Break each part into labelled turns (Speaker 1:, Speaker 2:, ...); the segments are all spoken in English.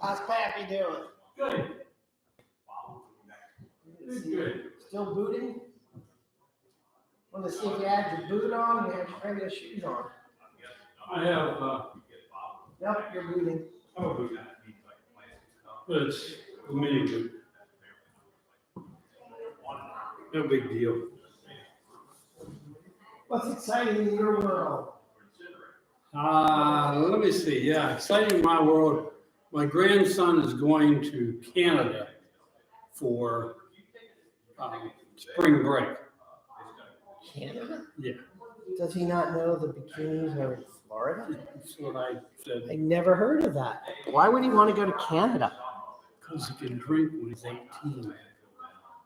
Speaker 1: How's Pappy doing?
Speaker 2: Good. Good.
Speaker 1: Still booting? Want to see if you had your boot on, you had your regular shoes on.
Speaker 2: I have,
Speaker 1: Yep, you're booting.
Speaker 2: oh, boot. But it's a mini boot. No big deal.
Speaker 1: What's exciting in your world?
Speaker 2: Let me see. Yeah, exciting in my world. My grandson is going to Canada for spring break.
Speaker 1: Canada?
Speaker 2: Yeah,
Speaker 1: Does he not know the bikinis are in Florida?
Speaker 2: that's what I said.
Speaker 1: I never heard of that. Why would he want to go to Canada?
Speaker 2: Because he can drink when he's 18.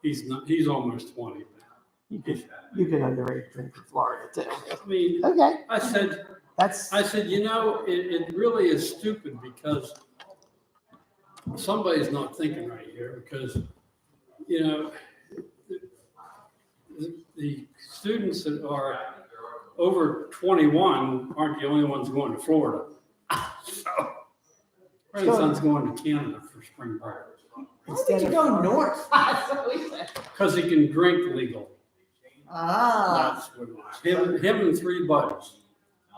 Speaker 2: He's not. He's almost 20.
Speaker 1: You could underage drink in Florida too.
Speaker 2: I mean,
Speaker 1: Okay.
Speaker 2: I said, you know, it really is stupid because somebody's not thinking right here because, you know, the students that are over 21 aren't the only ones going to Florida. So, my son's going to Canada for spring break.
Speaker 3: Why would you go north?
Speaker 2: Because he can drink legally.
Speaker 3: Ah.
Speaker 2: That's what it is. Him and 3 buddies.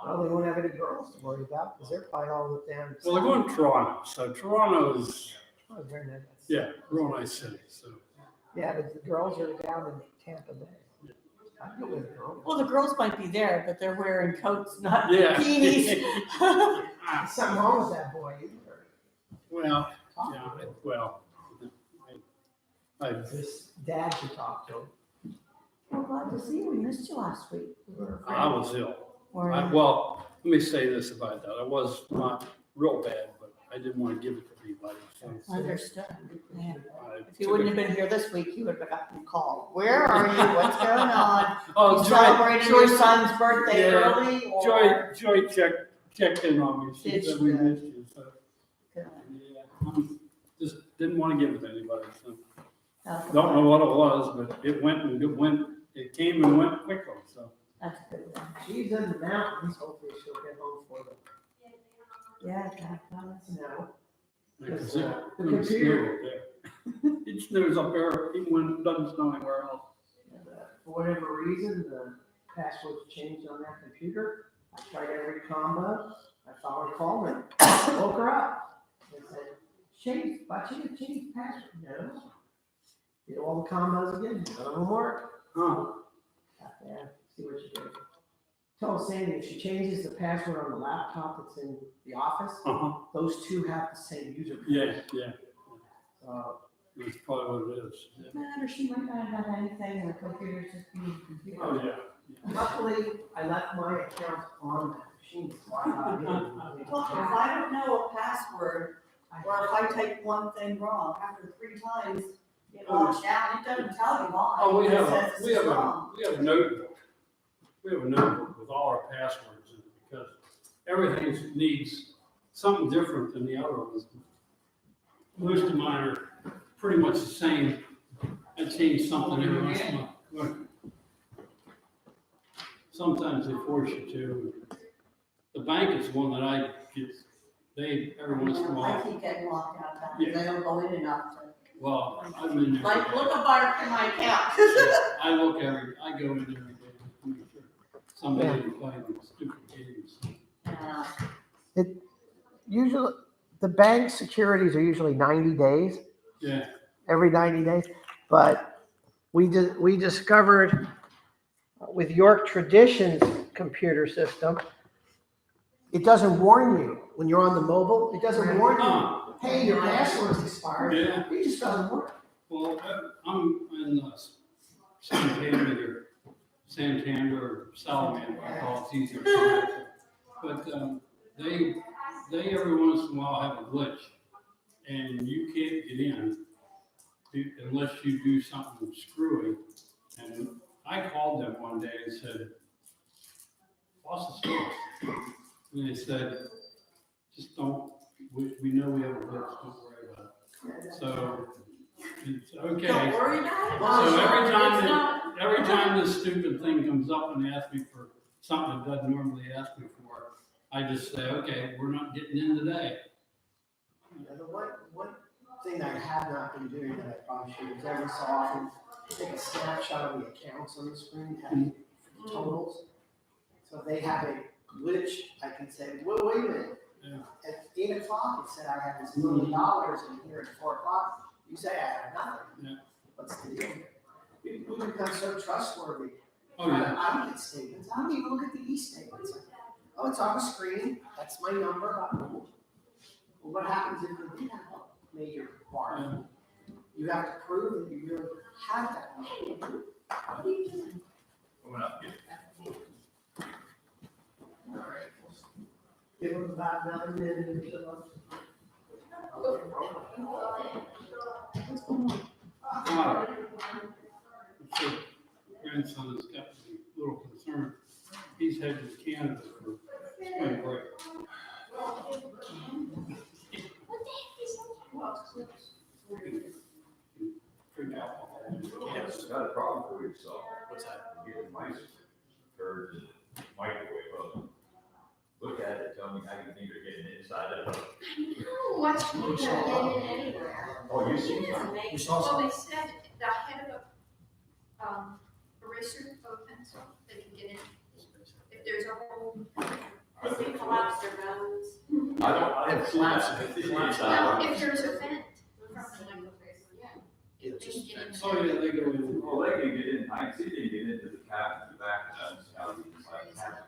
Speaker 1: Well, they won't have any girls to worry about because they're probably all with them.
Speaker 2: Well, they're going to Toronto. So Toronto is,
Speaker 1: Oh, very nice.
Speaker 2: yeah, real nice city. So
Speaker 1: Yeah, but the girls are down in Tampa Bay. I'd go with a girl.
Speaker 3: Well, the girls might be there, but they're wearing coats, not
Speaker 2: yeah.
Speaker 3: bikinis.
Speaker 1: There's something wrong with that boy.
Speaker 2: Well, yeah, well,
Speaker 1: This dad you talked to.
Speaker 3: I'm glad to see you. We missed you last week.
Speaker 2: I was ill.
Speaker 3: Or-
Speaker 2: Well, let me say this about that. I was not real bad, but I didn't want to give it to anybody. So
Speaker 3: Understood. Yeah.
Speaker 2: I
Speaker 3: If you wouldn't have been here this week, you would have gotten a call. Where are you? What's going on?
Speaker 2: Oh,
Speaker 3: You celebrating your son's birthday
Speaker 2: Yeah.
Speaker 3: early? Or?
Speaker 2: Joy checked in on me. She
Speaker 3: Did
Speaker 2: said
Speaker 3: she?
Speaker 2: we missed you. So,
Speaker 3: Good.
Speaker 2: yeah, just didn't want to give it to anybody. So.
Speaker 3: That's
Speaker 2: Don't know what it was, but it went and it came and went quickly, so.
Speaker 3: That's a good. One.
Speaker 1: She's in the mountains. Hopefully she'll get home for them.
Speaker 3: Yeah, that's
Speaker 1: No.
Speaker 2: Because
Speaker 1: The
Speaker 2: it
Speaker 1: computer.
Speaker 2: snowed up there. It snows up there, even when it doesn't snow anywhere else.
Speaker 1: For whatever reason, the password's changed on that computer. I tried every combo. I finally called her. Woke her up. I said, why should you change the password? No. Did all the combos again. None of them work.
Speaker 2: Huh.
Speaker 1: Got there. See what she did. Told Sandy if she changes the password on the laptop that's in the office,
Speaker 2: Uh-huh.
Speaker 1: those two have the same user.
Speaker 2: Yeah, yeah.
Speaker 1: That's
Speaker 2: That's probably what it is. Yeah.
Speaker 3: matter. She might not have anything, and the computer's just being a computer.
Speaker 2: Oh, yeah.
Speaker 1: luckily, I left my account on that machine. So I got in.
Speaker 3: If I don't know a password, or if I type one thing wrong, after 3 times, it locks down, it doesn't tell you why.
Speaker 2: Oh, we
Speaker 3: It
Speaker 2: have
Speaker 3: says it's wrong.
Speaker 2: a notebook. We have a notebook with all our passwords in it because everything needs something different than the other ones. Most of mine are pretty much the same. I change something every once in a while. Look. Sometimes they force you to. The bank is one that I get, every once in a
Speaker 3: I
Speaker 2: while.
Speaker 3: keep getting locked out of that,
Speaker 2: Yeah.
Speaker 3: because I don't go in enough to,
Speaker 2: Well, I'm in there.
Speaker 3: like, look a bar in my account.
Speaker 2: I go in every day to make sure somebody didn't play them stupid games.
Speaker 1: Usually, the bank securities are usually 90 days,
Speaker 2: Yeah,
Speaker 1: every 90 days. But we discovered with York Traditions computer system, it doesn't warn you when you're on the mobile. It doesn't warn you, hey, your password's expired.
Speaker 2: yeah.
Speaker 1: It just doesn't work.
Speaker 2: Well, I'm in Santander or Salamander, I call it easier. But they every once in a while have a glitch, and you can't get in unless you do something screwy. And I called them one day and said, "What's the source?" And they said, "Just don't. We know we have a glitch. Don't worry about it." So it's okay.
Speaker 3: Don't worry about it.
Speaker 2: So every time this stupid thing comes up and asks me for something it doesn't normally ask me for, I just say, okay, we're not getting in today.
Speaker 1: Now, the one thing I have not been doing that I probably should is every so often take a snapshot of the accounts on the screen, have the totals. So if they have a glitch, I can say, well, wait a minute.
Speaker 2: Yeah.
Speaker 1: At 8 o'clock, it said I had this $1 million in here at 4 o'clock. You say I had nothing.
Speaker 2: Yeah.
Speaker 1: What's the deal? We become so trustworthy.
Speaker 2: Oh, yeah.
Speaker 1: I don't get statements. I don't even look at the e-statements. Oh, it's on the screen. That's my number. Well, what happens if you did have a major part?
Speaker 2: Yeah.
Speaker 1: You have to prove that you really have that number.
Speaker 4: Coming up.
Speaker 1: All right. Give them about another minute or so.
Speaker 2: So, grandson has got a little concerned. He's headed to Canada for spring break. Freak out.
Speaker 4: Yes, got a problem for you, so.
Speaker 5: What's that?
Speaker 4: Getting mice turds in the microwave oven. Look at it, tell me how you think they're getting inside of it.
Speaker 6: No, what's getting it anywhere?
Speaker 4: Oh, you see?
Speaker 6: It is amazing.
Speaker 5: You saw
Speaker 6: Well, they said the head of a eraser of a pencil, they can get in. If there's a hole,
Speaker 3: Because they collapse their bones.
Speaker 4: I haven't seen that.
Speaker 6: well, if there's a vent from the microwave, yeah.
Speaker 5: It
Speaker 6: They can
Speaker 5: just,
Speaker 6: get in.
Speaker 2: Oh, yeah, they go in.
Speaker 4: Well, they can get in, I can see they get into the cabin, the back of the house, inside the cabin.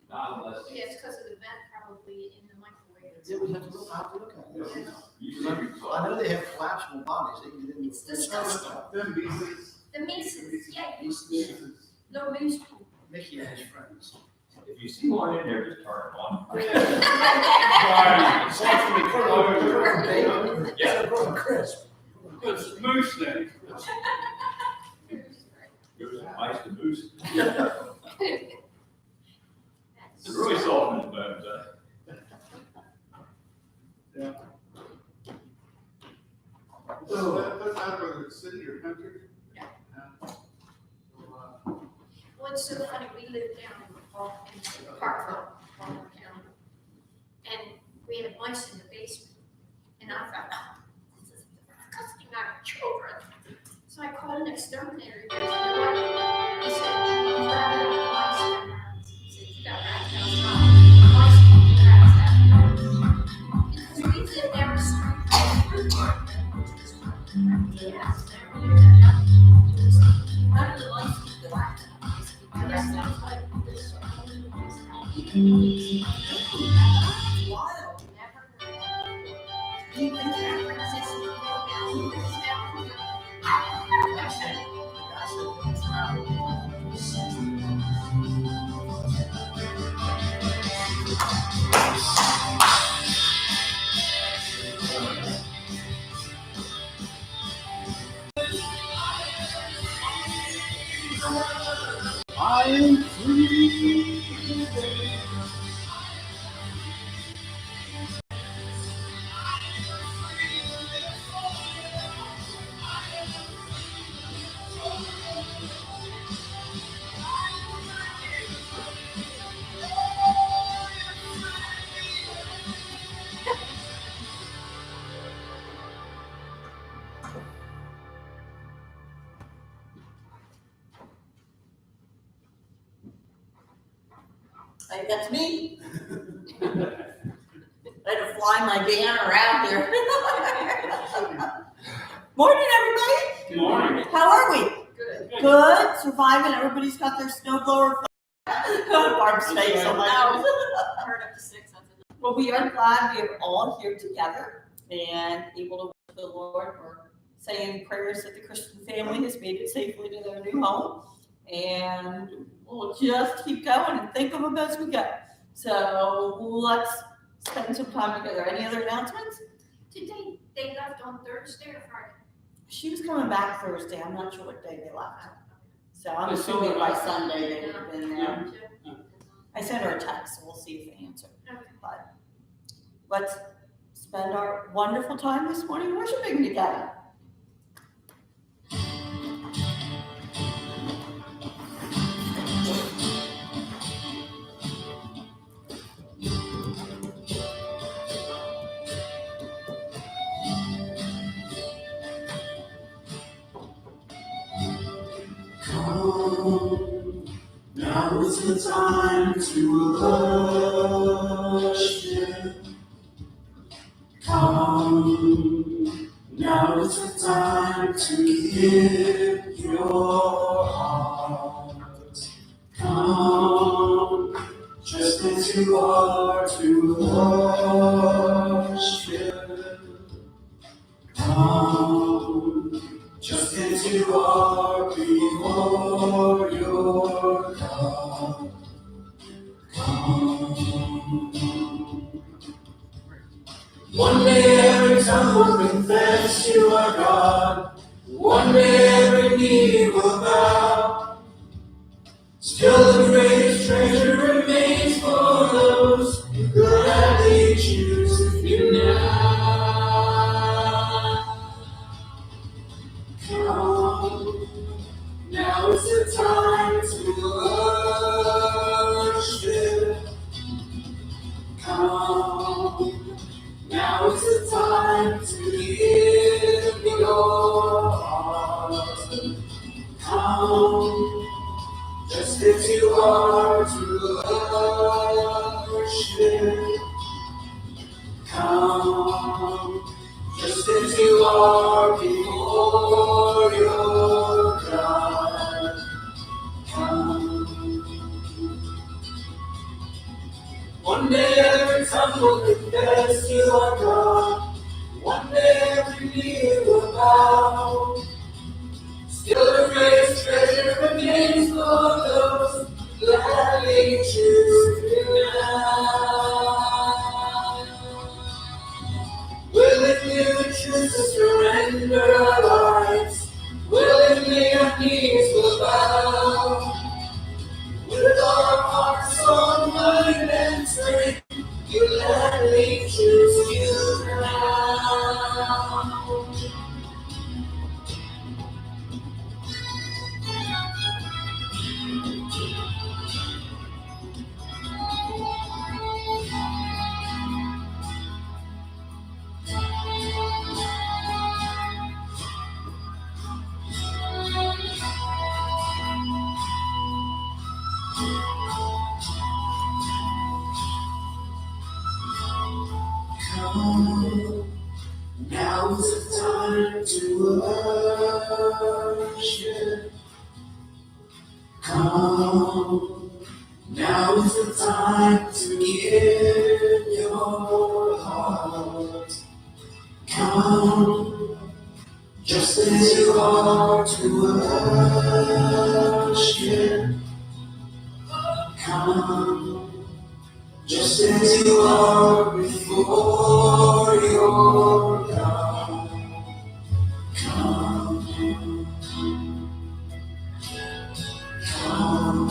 Speaker 4: Not unless.
Speaker 6: Yeah, it's because of the vent probably in the microwave.
Speaker 5: yeah, we have to look, I'll have to look at it.
Speaker 4: You see,
Speaker 5: I know they have collapsible bodies, they can get into.
Speaker 6: It's disgusting.
Speaker 7: Them beasts.
Speaker 6: The Masons, yeah,
Speaker 5: These,
Speaker 6: no moose.
Speaker 5: Mickey and his friends.
Speaker 4: if you see one in there, just turn it on. Yeah.
Speaker 5: Crisp.
Speaker 2: It's moose day.
Speaker 4: Goes from mice to moose. It's really soft in the bones, huh?
Speaker 7: So that's out of the city or country?
Speaker 6: Yeah.
Speaker 7: So,
Speaker 6: Well, it's so funny, we live down in Parkville, Baltimore County, and we had mice in the basement, and I thought, oh, this is disgusting, our children. So I called an exterminator, he said, "You've got mice in the house." He said, "You got rats outside, mice keep the rats out." Because we live down the street. Yes, there we go. None of the mice keep the rats out. Yes, that's like this. Wild, never heard of it. Even San Francisco,
Speaker 5: I am free today.
Speaker 3: Like, that's me. I had to fly my van around here. Morning, everybody.
Speaker 2: Good morning.
Speaker 3: How are we?
Speaker 6: good.
Speaker 3: Good, surviving. Everybody's got their snowblower. Barb's face on my nose.
Speaker 6: Heard up to 6, that's enough.
Speaker 3: Well, we are glad we are all here together and able to worship the Lord. We're saying prayers that the Christian family has made it safely to their new home. And we'll just keep going and think of them as we go. So let's spend some time together. Any other announcements?
Speaker 6: Did they left on Thursday or Friday?
Speaker 3: She was coming back Thursday. I'm not sure what day they left. So I'm
Speaker 2: They
Speaker 3: assuming
Speaker 2: still
Speaker 3: by
Speaker 2: left.
Speaker 3: Sunday they would have been there.
Speaker 2: Yeah.
Speaker 3: I sent her a text, so we'll see if they answer.
Speaker 6: Okay.
Speaker 3: But let's spend our wonderful time this morning worshiping together.
Speaker 5: is the time to worship. Come, now is the time to give your heart. Come, just as you are to worship. Come, just as you are before your God. Come. One day every tongue will confess you are God. One day every knee will bow. Still the greatest treasure remains for those who gladly choose you now. Come, now is the time to worship. Come, now is the time to give your heart. Come, just as you are to worship. Come, just as you are before your God. Come. One day every tongue will confess you are God. One day every knee will bow. Still the greatest treasure remains for those who gladly choose you now. Willingly we choose to surrender our lives. Willingly our knees will bow. With our hearts, soul, mind, and strength, you gladly choose you now. Come, now is the time to worship. Come, now is the time to give your heart. Come, just as you are to worship. Come, just as you are before your God. Come, come,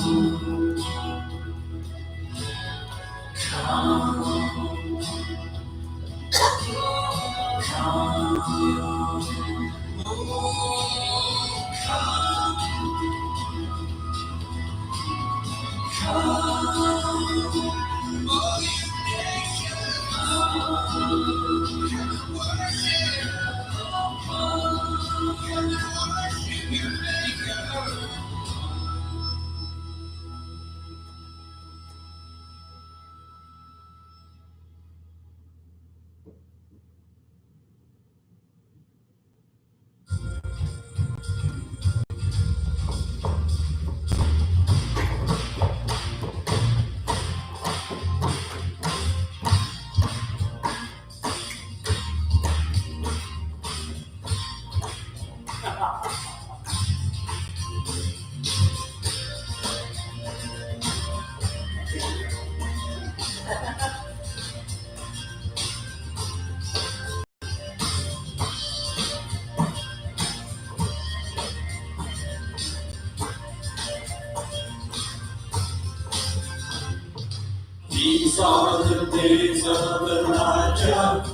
Speaker 5: These are the days of Elijah,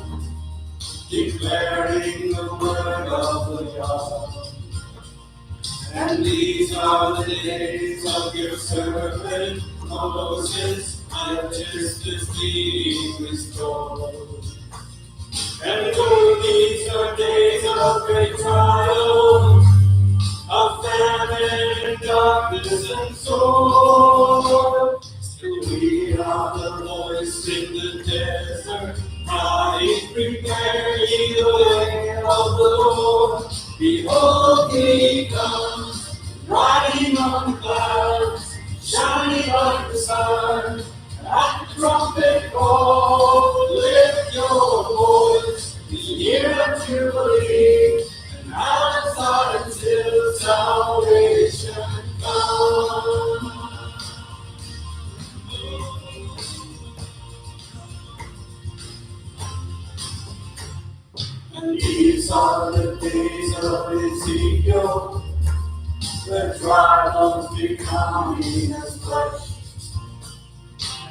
Speaker 5: declaring the word of the God. And these are the days of your servant Moses, and just as being restored. And Lord, these are days of great trial, of famine darkness and sword. Still we are the voice in the desert, crying, prepare ye the way of the Lord. Behold, he comes, riding on the clouds, shining like the sun. At the trumpet call, lift your voice, the year of Jubilee, and out of Zion till salvation comes. And these are the days of Ezekiel, the dry bones becoming as flesh.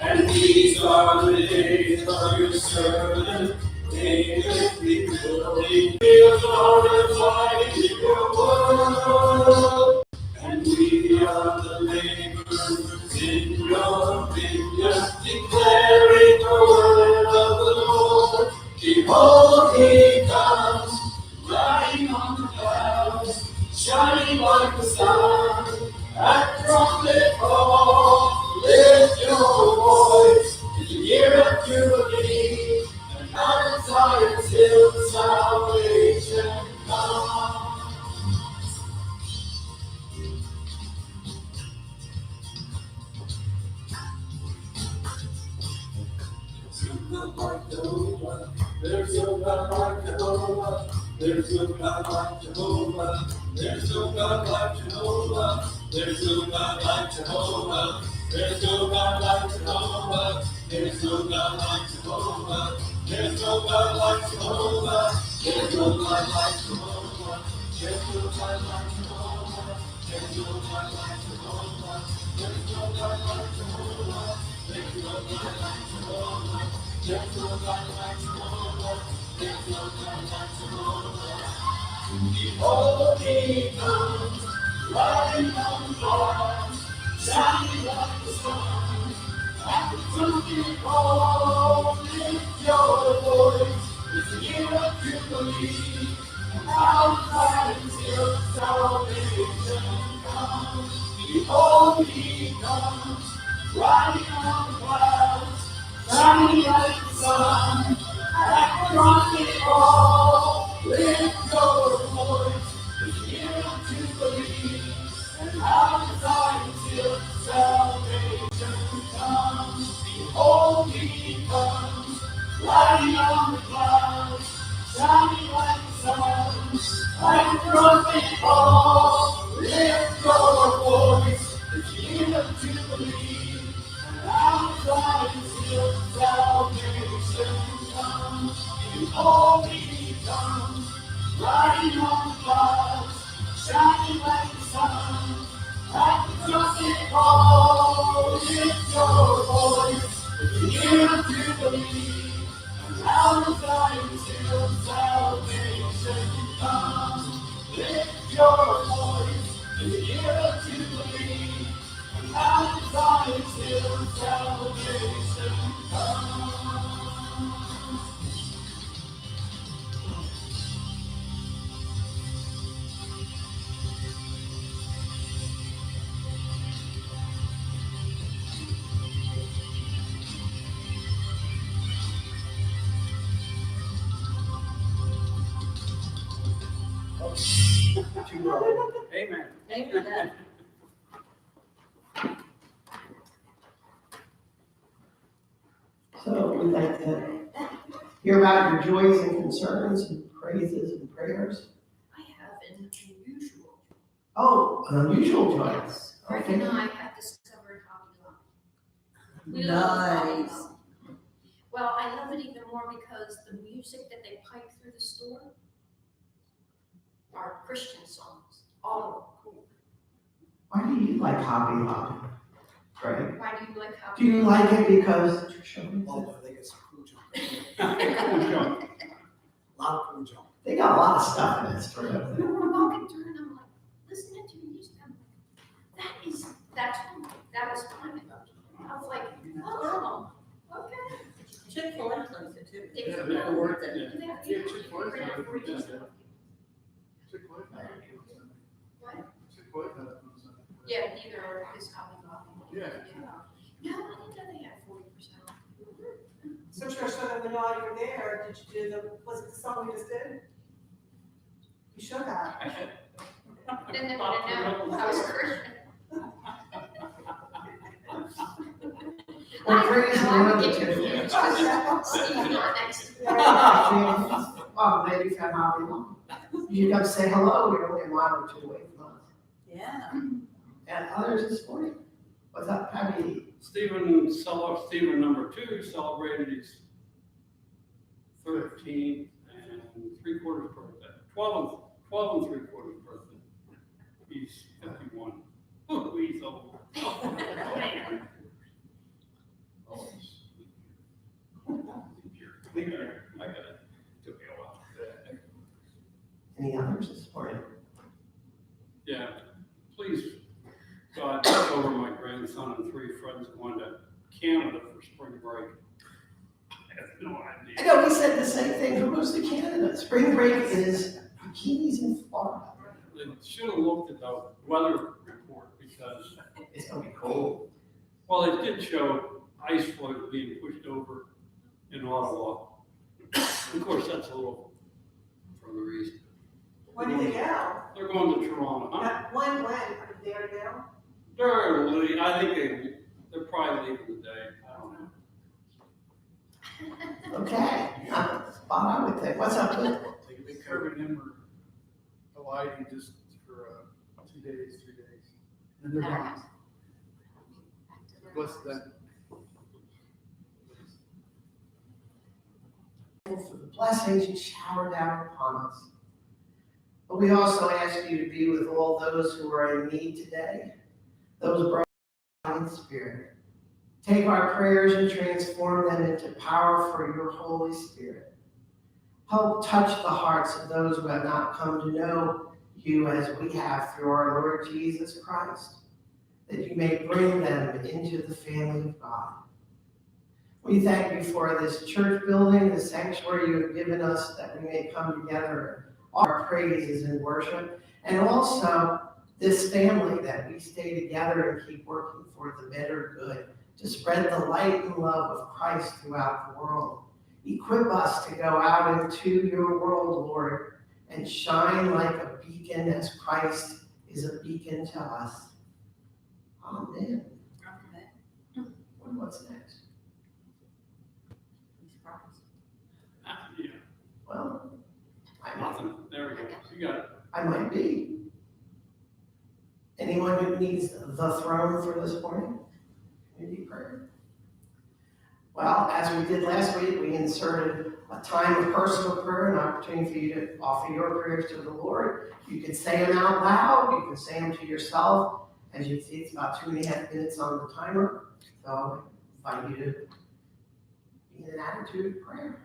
Speaker 5: And these are the days of your servant David, rebuilding the Lord light in your word. And we are the laborers in your vineyard, declaring the word of the Lord. Behold, he comes, riding on the clouds, shining like the sun. At the trumpet call, lift your voice, in the year of Jubilee, and out of Zion till salvation comes. There's no God like Jehovah. There's no God like Jehovah. There's no God like Jehovah. There's no God like Jehovah. There's no God like Jehovah. There's no God like Jehovah. There's no God like Jehovah. There's no God like Jehovah. There's no God like Jehovah. There's no God like Jehovah. There's no God like Jehovah. There's no God like Jehovah. There's no God like Jehovah. There's no God like Jehovah. Behold, he comes, riding on the clouds, shining like the sun. At the trumpet call, lift your voice, it's the year of Jubilee, and out of Zion till salvation comes. Behold, he comes, riding on the clouds, shining like the sun. At the trumpet call, lift your voice, it's the year of Jubilee, and out of Zion till salvation comes. Behold, he comes, riding on the clouds, shining like the sun. At the trumpet call, lift your voice, it's the year of Jubilee, and out of Zion till salvation comes. Behold, he comes, riding on the clouds, shining like the sun. At the trumpet call, lift your voice, it's the year of Jubilee, and out of Zion till salvation comes. Lift your voice, it's the year of Jubilee, and out of Zion till salvation comes.
Speaker 2: Amen.
Speaker 3: Amen.
Speaker 1: So we'd like to hear about your joys and concerns and praises and prayers.
Speaker 6: I have an unusual.
Speaker 1: Oh, an unusual joy.
Speaker 6: Yes, Rick and I have discovered Hobby Lobby. We love Hobby
Speaker 1: Nice.
Speaker 6: Lobby. Well, I love it even more because the music that they pipe through the store are Christian songs, all of them cool.
Speaker 1: Why do you like Hobby Lobby? Right?
Speaker 6: Why do you like Hobby?
Speaker 1: Do you like it because?
Speaker 8: Oh, they get some cool junk.
Speaker 2: Cool junk.
Speaker 8: A lot of cool junk.
Speaker 1: They got a lot of stuff in this store.
Speaker 6: We were walking through and I'm like, listening to music, I'm like, that was fun. I was like, oh, okay.
Speaker 3: Chick-fil-A plays it too.
Speaker 6: They-
Speaker 2: Yeah,
Speaker 6: they-
Speaker 2: that worked.
Speaker 6: they-
Speaker 2: Yeah.
Speaker 6: they-
Speaker 7: Yeah, Chick-fil-A.
Speaker 6: they- they-
Speaker 7: Chick-fil-A.
Speaker 6: What?
Speaker 7: Chick-fil-A.
Speaker 6: Yeah, Yeah, neither are his copy.
Speaker 7: Yeah.
Speaker 6: No, I didn't know they had 40%.
Speaker 9: So Tricia, when y'all were there, did you do was it the song we just did? You should have.
Speaker 6: Then they would have known I was a Christian.
Speaker 1: Well, praise the
Speaker 6: I
Speaker 1: Lord,
Speaker 6: would
Speaker 1: too.
Speaker 6: get Steve not next to me.
Speaker 1: Oh, maybe from Hobby Lobby. You come say hello, you're only a mile or two away from us.
Speaker 3: Yeah.
Speaker 1: And others this morning. What's up, Patty?
Speaker 2: Stephen number 2 celebrated his 13th and 3/4 birthday, 12 and 3/4 birthday. He's 51. Oh, he's old. Oh, man.
Speaker 4: Oh, I got it. Took me a while.
Speaker 1: Any others this morning?
Speaker 2: Yeah, please, God, watch over my grandson and 3 friends going to Canada for spring break. I have no idea.
Speaker 1: I know, we said the same thing. Who goes to Canada? Spring break is bikinis in Florida.
Speaker 2: They should have looked at the weather report because,
Speaker 1: It's gonna be cold.
Speaker 2: well, it did show ice floes being pushed over in Ottawa. Of course, that's a little further east.
Speaker 9: When did they go?
Speaker 2: They're going to Toronto, huh?
Speaker 9: When, are you there now?
Speaker 2: I think they're probably leaving today. I don't know.
Speaker 1: Okay, spot on with it. What's up, Luke?
Speaker 7: Take a big curve in or Hawaii just for 2 days, 3 days. And they're gone. Bless them.
Speaker 1: For the blessings you shower down upon us. But we also ask you to be with all those who are in need today, those broken in spirit. Take our prayers and transform them into power for your Holy Spirit. Help touch the hearts of those who have not come to know you as we have through our Lord Jesus Christ, that you may bring them into the family of God. We thank you for this church building, the sanctuary you have given us, that we may come together and offer our praises and worship, and also this family that we stay together and keep working for the better good, to spread the light and love of Christ throughout the world. Equip us to go out into your world, Lord, and shine like a beacon as Christ is a beacon to us. Amen. What's next?
Speaker 2: Yeah,
Speaker 1: Well,
Speaker 2: nothing. There we go. You got it.
Speaker 1: I might be. Anyone who needs the throne for this morning? Community prayer. Well, as we did last week, we inserted a time of personal prayer, an opportunity for you to offer your prayers to the Lord. You can say them out loud. You can say them to yourself. As you see, it's about 2.5 minutes on the timer. So I invite you to be in an attitude of prayer.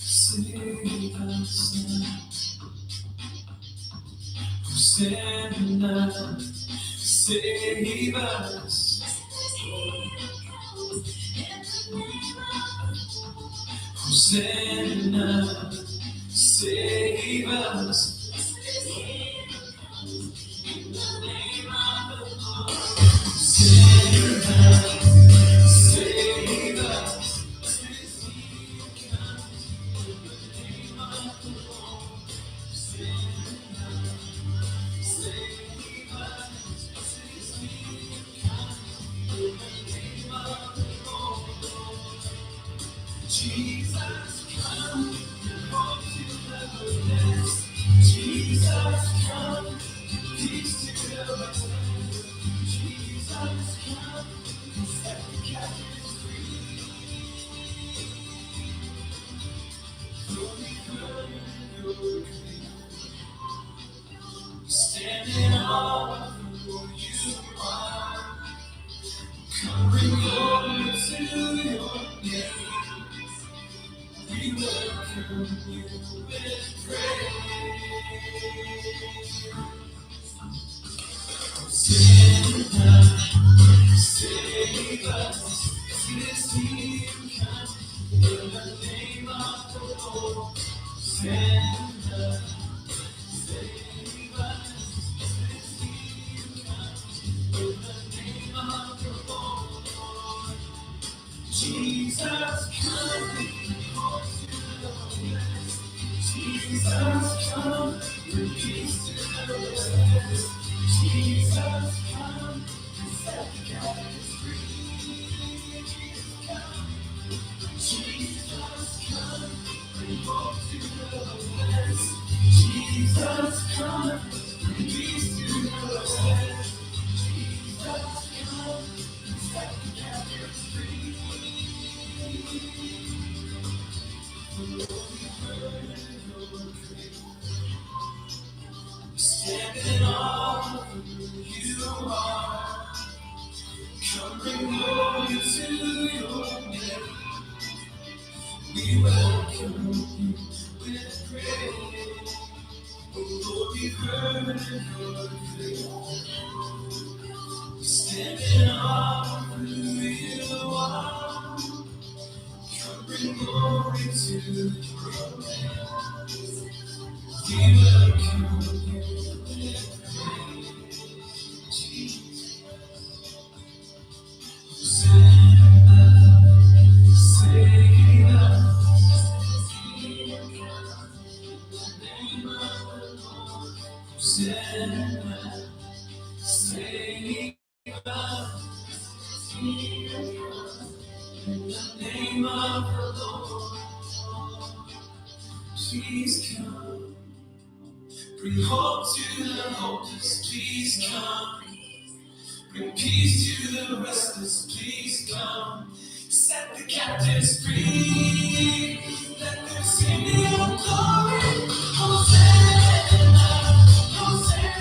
Speaker 5: Save us now. Hosanna, save us. Hosanna, save us. Jesus, come, hope to the west. Jesus, come, peace to the west. Jesus, come, set the captives free. Glory, glory, glory. Standing on who you are. Come, bring glory to your name. We welcome you with praise. Hosanna, save us. This King comes in the name of the Lord. Hosanna, save us. This King comes in the name of the Lord. Jesus, come. Jesus, come, bring peace to the west. Jesus, come, set the captives free. Jesus, come, bring hope to the west. Jesus, come, bring peace to the west. Jesus, come, set the captives free. Standing on who you are, come bring glory to your name. We welcome you with praise. Oh Lord, we've heard your praise. Standing on who you are, come bring glory to your name. We welcome you with praise. Jesus. Save us. Hosanna, save us. In the name of the Lord, please come. Bring hope to the hopeless, please come. Bring peace to the restless, please come. Set the captives free. Let them sing your glory. Hosanna, Hosanna.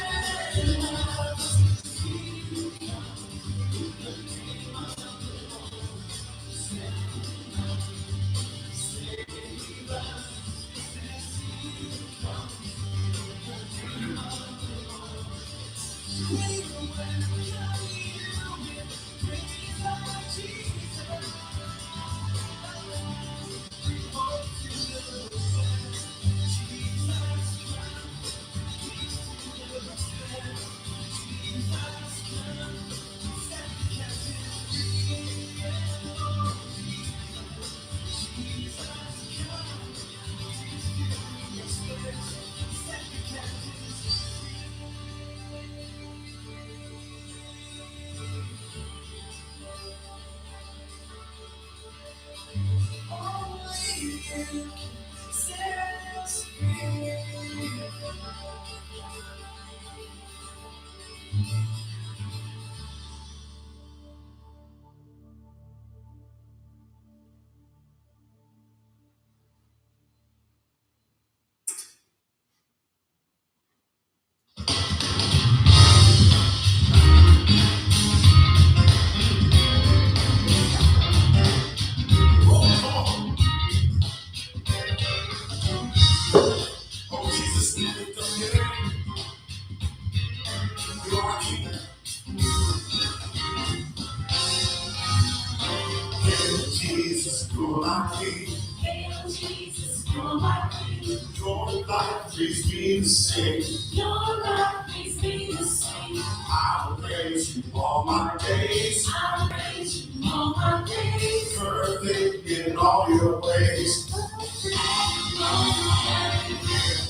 Speaker 5: King. Hail Jesus, you're my King. Your life please be the same. Your life please be the same. I'll praise you all my days. I'll praise you all my days. Perfect in all your ways.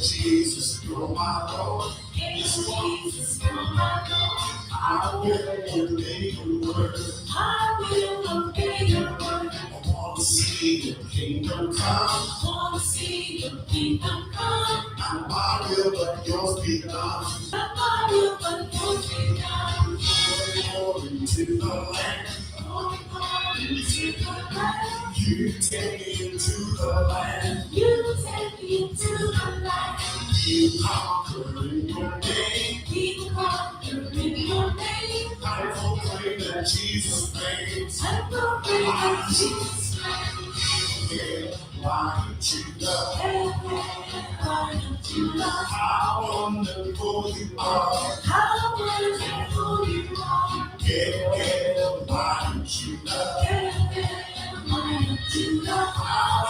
Speaker 5: Jesus, you're my Lord. Yes, Jesus, you're my Lord. I will obey your word. I will obey your word. I want to see your kingdom come. I want to see your kingdom come. Not my will, but yours be done. Not my will, but yours be done. Glory to the Lamb. Glory, glory to the Lamb. You take me into the land. You take me into the land. You conquer in your name. You conquer in your name. I proclaim that Jesus reigns. I proclaim that Jesus reigns. Hail, Lion of Judah. Hail, Lion of Judah. How wonderful you are. How wonderful you are. Hail, Lion of Judah. Hail, Lion of Judah. How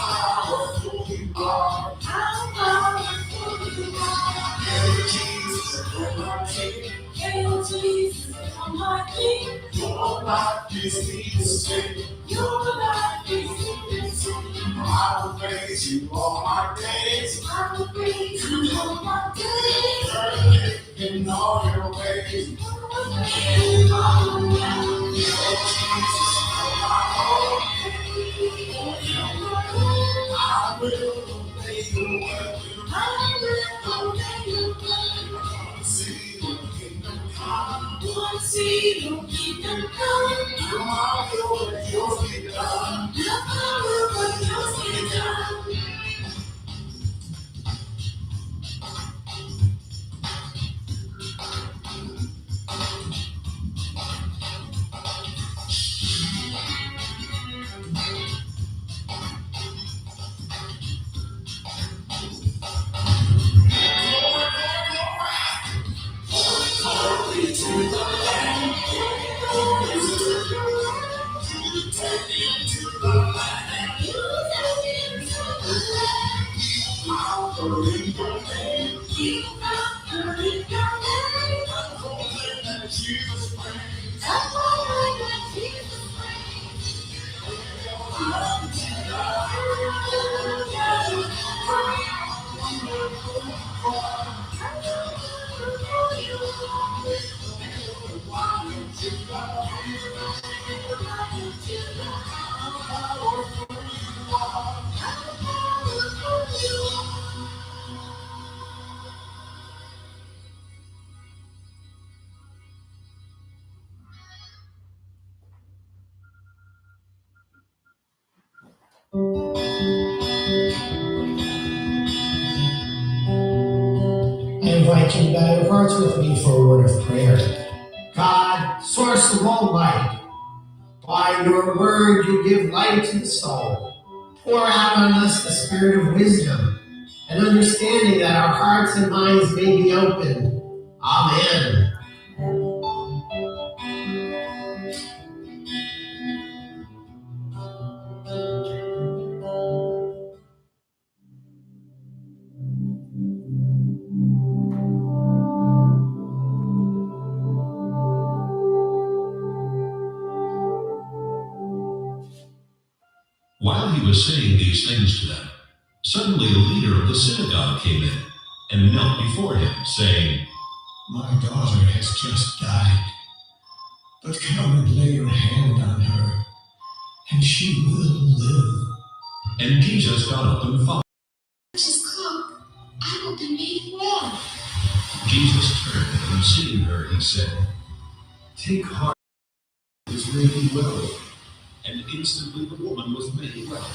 Speaker 5: powerful you are. How powerful you are. Hail Jesus, you're my King. Hail Jesus, you're my King. Your life is me the same. Your life is me the same. I will praise you all my days. I will praise you all my days. Perfect in all your ways. In all your ways. Oh Jesus, you're my Lord. I will obey your word. I will obey your word. I want to see your kingdom come. I want to see your kingdom come. Not my will, but yours be done. Not my will, but yours be done. Glory to the Lamb. Glory to the Lamb. You take me into the land. You take me into the land. Conquer in your name. You conquer in your name. I proclaim that Jesus reigns. I proclaim that Jesus reigns.
Speaker 10: I invite you to bow your hearts with me for a word of prayer. God, source of all light, by your word you give light to the soul. Pour out on us the spirit of wisdom and understanding that our hearts and minds may be opened. Amen.
Speaker 5: While he was saying these things to them, suddenly the leader of the synagogue came in and knelt before him, saying,
Speaker 10: My daughter has just died, but come and lay your hand on her, and she will live.
Speaker 5: And Jesus got up and followed.
Speaker 6: Just come, I will be made well.
Speaker 5: Jesus turned and seeing her, he said, Take heart, it is made thee well. And instantly the woman was made well.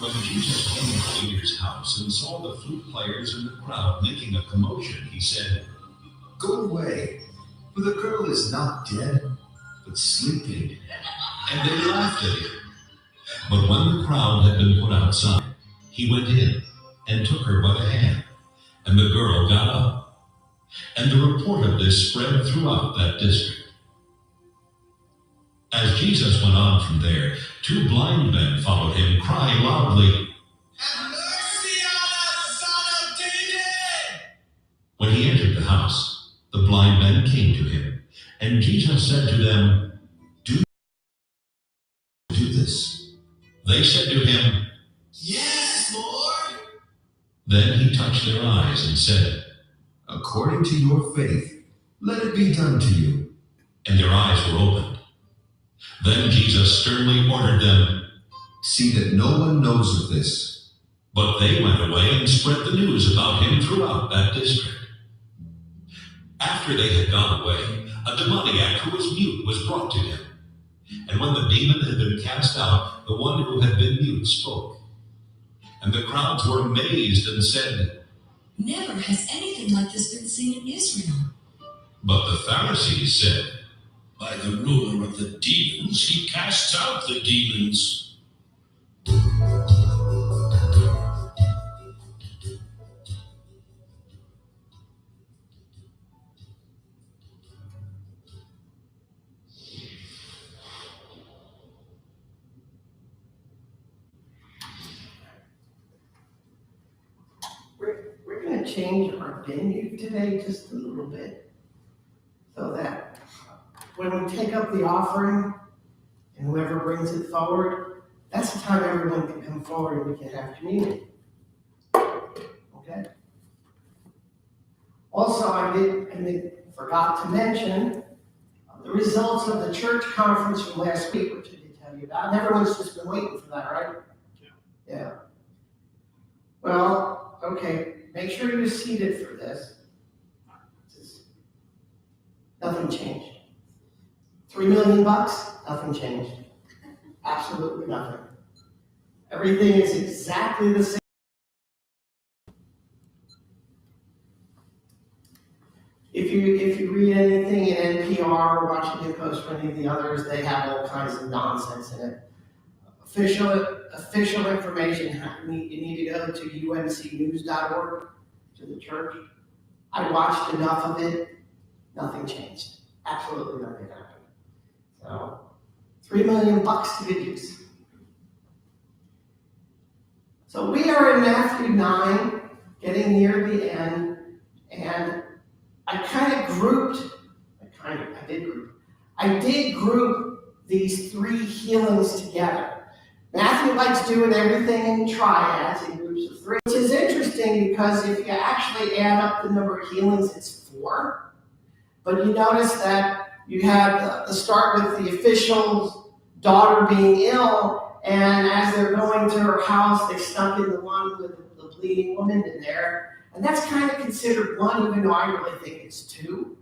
Speaker 5: When Jesus came to the leader's house and saw the flute players and the crowd making a commotion, he said,
Speaker 11: Go away, for the girl is not dead, but sleeping.
Speaker 5: And they laughed at him. But when the crowd had been put outside, he went in and took her by the hand, and the girl got up. And the report of this spread throughout that district.
Speaker 11: As Jesus went on from there, 2 blind men followed him, crying loudly, "Have mercy on us, Son of David!" When he entered the house, the blind men came to him, and Jesus said to them, "Do this." They said to him, "Yes, Lord." Then he touched their eyes and said, "According to your faith, let it be done to you." And their eyes were opened. Then Jesus sternly ordered them, "See that no one knows of this." But they went away and spread the news about him throughout that district. After they had gone away, a demoniac who was mute was brought to him. And when the demon had been cast out, the one who had been mute spoke. And the crowds were amazed and said,
Speaker 12: "Never has anything like this been seen in Israel."
Speaker 11: But the Pharisees said,
Speaker 5: "By the ruler of the demons, he casts out the demons."
Speaker 1: We're gonna change our venue today just a little bit, so that when we take up the offering, and whoever brings it forward, that's the time everyone can come forward and we can have communion. Okay? Also, I forgot to mention the results of the church conference from last week, which I did tell you about, and everyone's just been waiting for that, right? Yeah. Well, okay, make sure you're seated for this. Nothing changed. $3 million, nothing changed. Absolutely nothing. Everything is exactly the same. If you read anything in NPR or Washington Post or any of the others, they have all kinds of nonsense in it. Official information, you need to go to umcnews.org, to the church. I watched enough of it, nothing changed. Absolutely nothing happened. So, $3 million to good use. So we are in Matthew 9, getting near the end, and I did group these 3 healings together. Matthew likes doing everything in triads, in groups of 3, which is interesting because if you actually add up the number of healings, it's 4. But you notice that you have the start with the official's daughter being ill, and as they're going to her house, they stuck in the one with the bleeding woman in there. And that's kind of considered 1, even though I really think it's 2.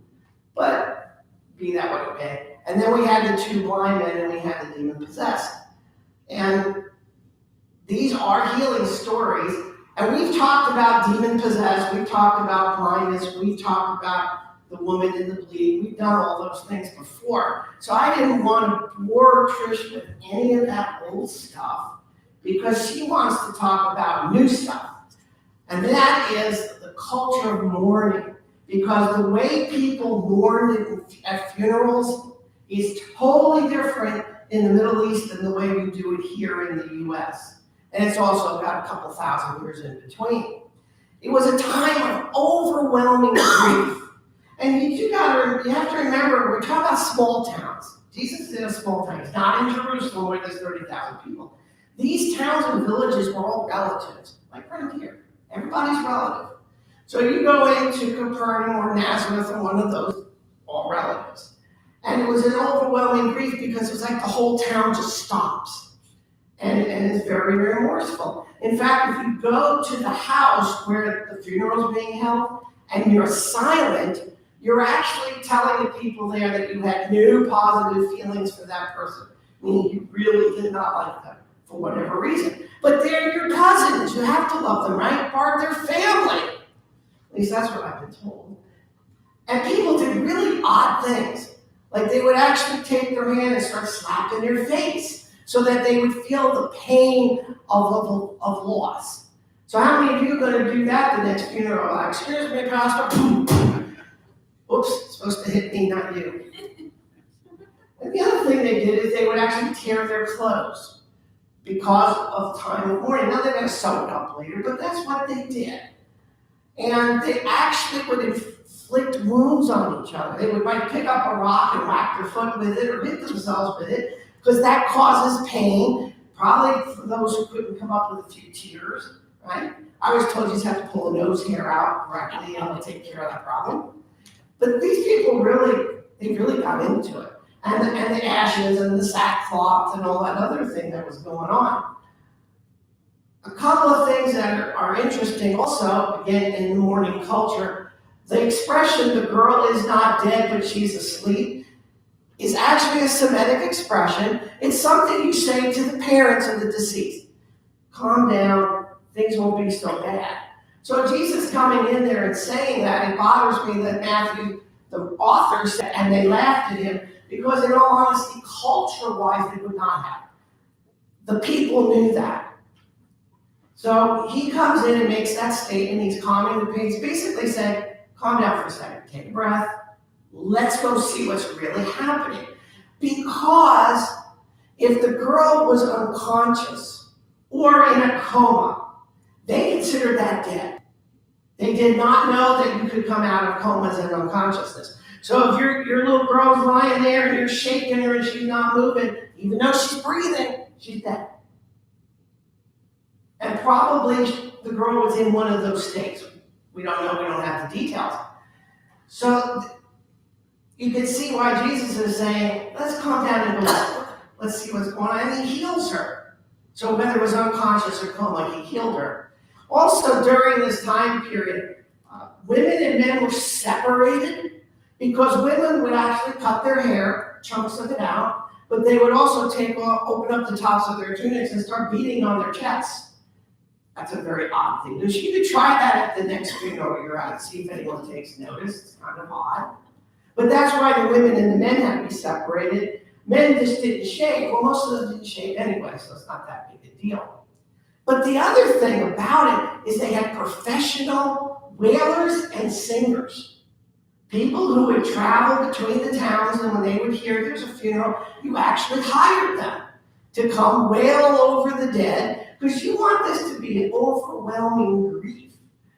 Speaker 1: But be that what it may. And then we had the 2 blind men, and we had the demon possessed. And these are healing stories. And we've talked about demon possessed, we've talked about blindness, we've talked about the woman in the bleeding. We've done all those things before. So I didn't want to bore Trish with any of that old stuff because she wants to talk about new stuff. And that is the culture of mourning. Because the way people mourn at funerals is totally different in the Middle East than the way we do it here in the US. And it's also got a couple thousand years in between. It was a time of overwhelming grief. And you have to remember, we're talking about small towns. Jesus is in a small town. He's not in Jerusalem where there's 30,000 people. These towns and villages were all relatives, like right here. Everybody's relative. So you go into Capernaum or Nazareth or one of those, all relatives. And it was an overwhelming grief because it was like the whole town just stops. And it's very remorseful. In fact, if you go to the house where the funeral is being held and you're silent, you're actually telling the people there that you had no positive feelings for that person. Meaning you really did not like them for whatever reason. But they're your cousins. You have to love them, right? Part of their family. At least that's what I've been told. And people did really odd things. Like they would actually take their hand and start slapping their face so that they would feel the pain of loss. So how many of you are going to do that the next funeral? Like, excuse me, Pastor. Oops, it's supposed to hit me, not you. And the other thing they did is they would actually tear their clothes because of time of mourning. Now they're going to sew it up later, but that's what they did. And they actually would inflict wounds on each other. They might pick up a rock and whack their foot with it or hit themselves with it, because that causes pain, probably for those who couldn't come up with a few tears, right? I was told you just have to pull a nose hair out correctly and it'll take care of that problem. But these people they really got into it. And the ashes and the sackcloth and all that other thing that was going on. A couple of things that are interesting also, again, in the mourning culture, the expression, the girl is not dead, but she's asleep, is actually a Semitic expression. It's something you say to the parents of the deceased. Calm down, things won't be so bad. So Jesus coming in there and saying that, it bothers me that Matthew, the author, said, and they laughed at him, because in all honesty, culture-wise, they would not have. The people knew that. So he comes in and makes that statement, he's calming the pain. He's basically saying, calm down for a second, take a breath, let's go see what's really happening. Because if the girl was unconscious or in a coma, they considered that dead. They did not know that you could come out of comas and unconsciousness. So if your little girl's lying there and you're shaking her and she's not moving, even though she's breathing, she's dead. And probably the girl was in one of those states. We don't know, we don't have the details. So you can see why Jesus is saying, let's calm down and go, let's see what's going on. And he heals her. So whether it was unconscious or coma, he healed her. Also during this time period, women and men were separated because women would actually cut their hair, chunks of it out, but they would also open up the tops of their tunics and start beating on their chests. That's a very odd thing. You could try that at the next funeral you're at, see if anyone takes notice. It's kind of odd. But that's why the women and the men had to be separated. Men just didn't shave. Well, most of them didn't shave anyway, so it's not that big a deal. But the other thing about it is they had professional wailers and singers. People who would travel between the towns, and when they would hear there's a funeral, you actually hired them to come wail over the dead, because you want this to be an overwhelming grief.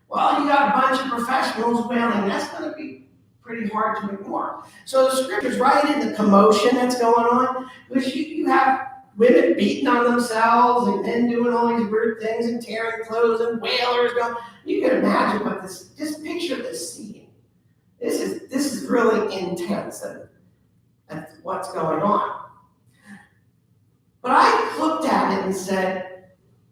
Speaker 1: Well, you got a bunch of professionals wailing, that's going to be pretty hard to ignore. So the scripture's right in the commotion that's going on, because you have women beating on themselves and men doing all these weird things and tearing clothes and wailers going. You can imagine what this, just picture this scene. This is really intense and what's going on. But I looked at it and said,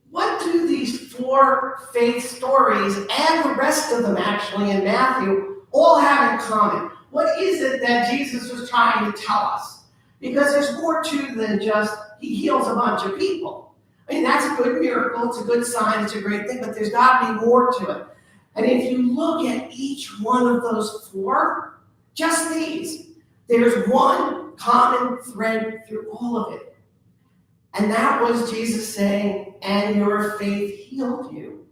Speaker 1: what do these 4 faith stories and the rest of them actually in Matthew all have in common? What is it that Jesus was trying to tell us? Because there's more to than just he heals a bunch of people. I mean, that's a good miracle, it's a good sign, it's a great thing, but there's got to be more to it. And if you look at each one of those 4, just these, there's one common thread through all of it. And that was Jesus saying, and your faith healed you.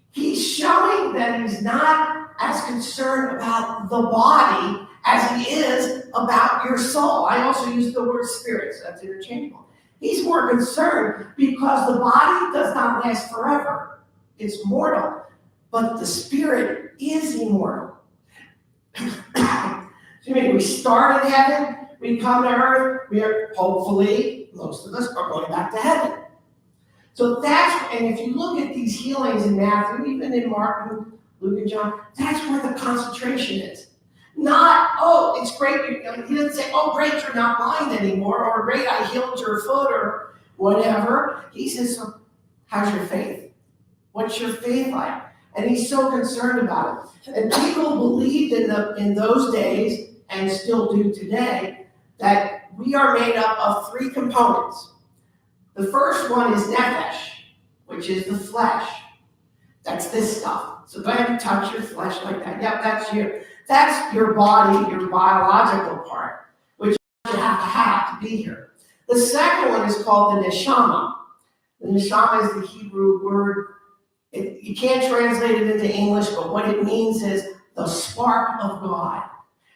Speaker 1: He's showing that he's not as concerned about the body as he is about your soul. I also use the word spirit, so that's interchangeable. He's more concerned because the body does not last forever. It's mortal, but the spirit is immortal. So we start in heaven, we come to earth, we are hopefully, most of us are going back to heaven. So that's, and if you look at these healings in Matthew, even in Mark and Luke and John, that's where the concentration is. Not, oh, it's great. He doesn't say, oh, great, you're not blind anymore, or great, I healed your foot, or whatever. He says, so how's your faith? What's your faith like? And he's so concerned about it. And people believed in those days, and still do today, that we are made up of 3 components. The first one is nephesh, which is the flesh. That's this stuff. So go ahead and touch your flesh like that. Yep, that's your body, your biological part, which you have to be here. The second one is called the neshama. The neshama is the Hebrew word. You can't translate it into English, but what it means is the spark of God.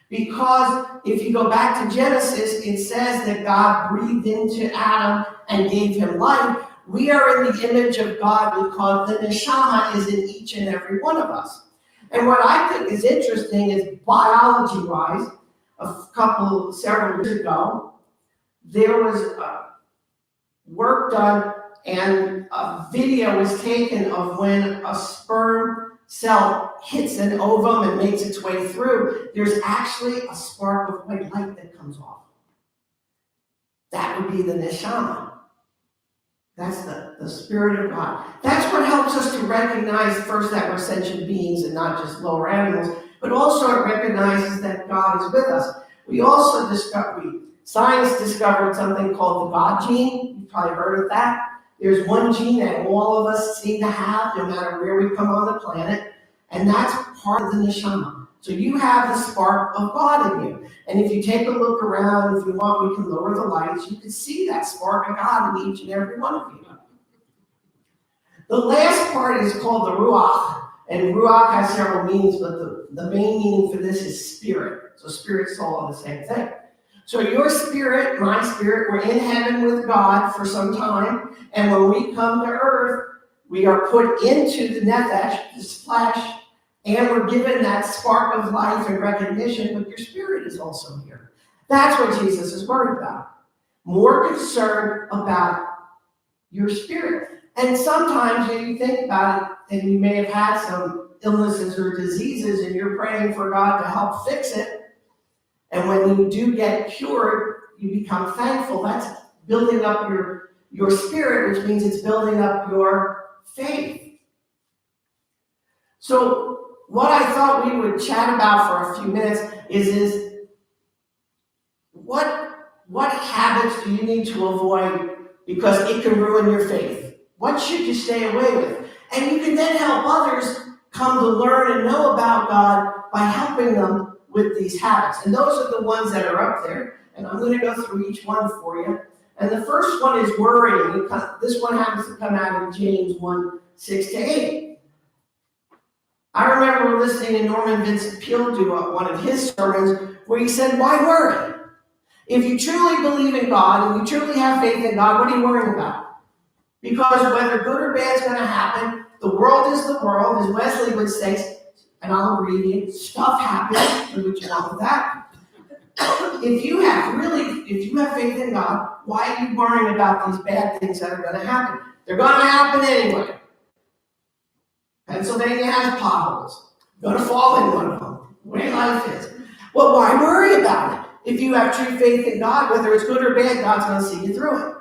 Speaker 1: Because if you go back to Genesis, it says that God breathed into Adam and gave him life. We are in the image of God because the neshama is in each and every one of us. And what I think is interesting is biology-wise, several years ago, there was work done and a video was taken of when a sperm cell hits an ovum and makes its way through. There's actually a spark of white light that comes off. That would be the neshama. That's the Spirit of God. That's what helps us to recognize first that we're sentient beings and not just lower animals, but also it recognizes that God is with us. We also science discovered something called the God gene. You've probably heard of that. There's one gene that all of us seem to have, no matter where we come on the planet, and that's part of the neshama. So you have the spark of God in you. And if you take a look around, if you want, we can lower the lights, you can see that spark of God in each and every one of you. The last part is called the ruach, and ruach has several meanings, but the main meaning for this is spirit. So spirit, soul are the same thing. So your spirit, my spirit, we're in heaven with God for some time, and when we come to earth, we are put into the nefesh, this flesh, and we're given that spark of life and recognition, but your spirit is also here. That's what Jesus is worried about. More concerned about your spirit. And sometimes when you think about it, and you may have had some illnesses or diseases, and you're praying for God to help fix it, and when you do get cured, you become thankful. That's building up your spirit, which means it's building up your faith. So what I thought we would chat about for a few minutes is what habits do you need to avoid because it can ruin your faith? What should you stay away with? And you can then help others come to learn and know about God by helping them with these habits. And those are the ones that are up there. And I'm going to go through each one for you. And the first one is worrying. This one happens to come out of James 1, 6-8. I remember listening to Norman Vincent Peale do one of his sermons where he said, why worry? If you truly believe in God and you truly have faith in God, what are you worrying about? Because whether good or bad is going to happen, the world is the world, as Wesley would say, and I'll read it, stuff happens, which you know that. If you have faith in God, why are you worrying about these bad things that are going to happen? They're going to happen anyway. Pennsylvania has potholes. You're going to fall in one of them. The way life is. Well, why worry about it? If you have true faith in God, whether it's good or bad, God's going to see you through it.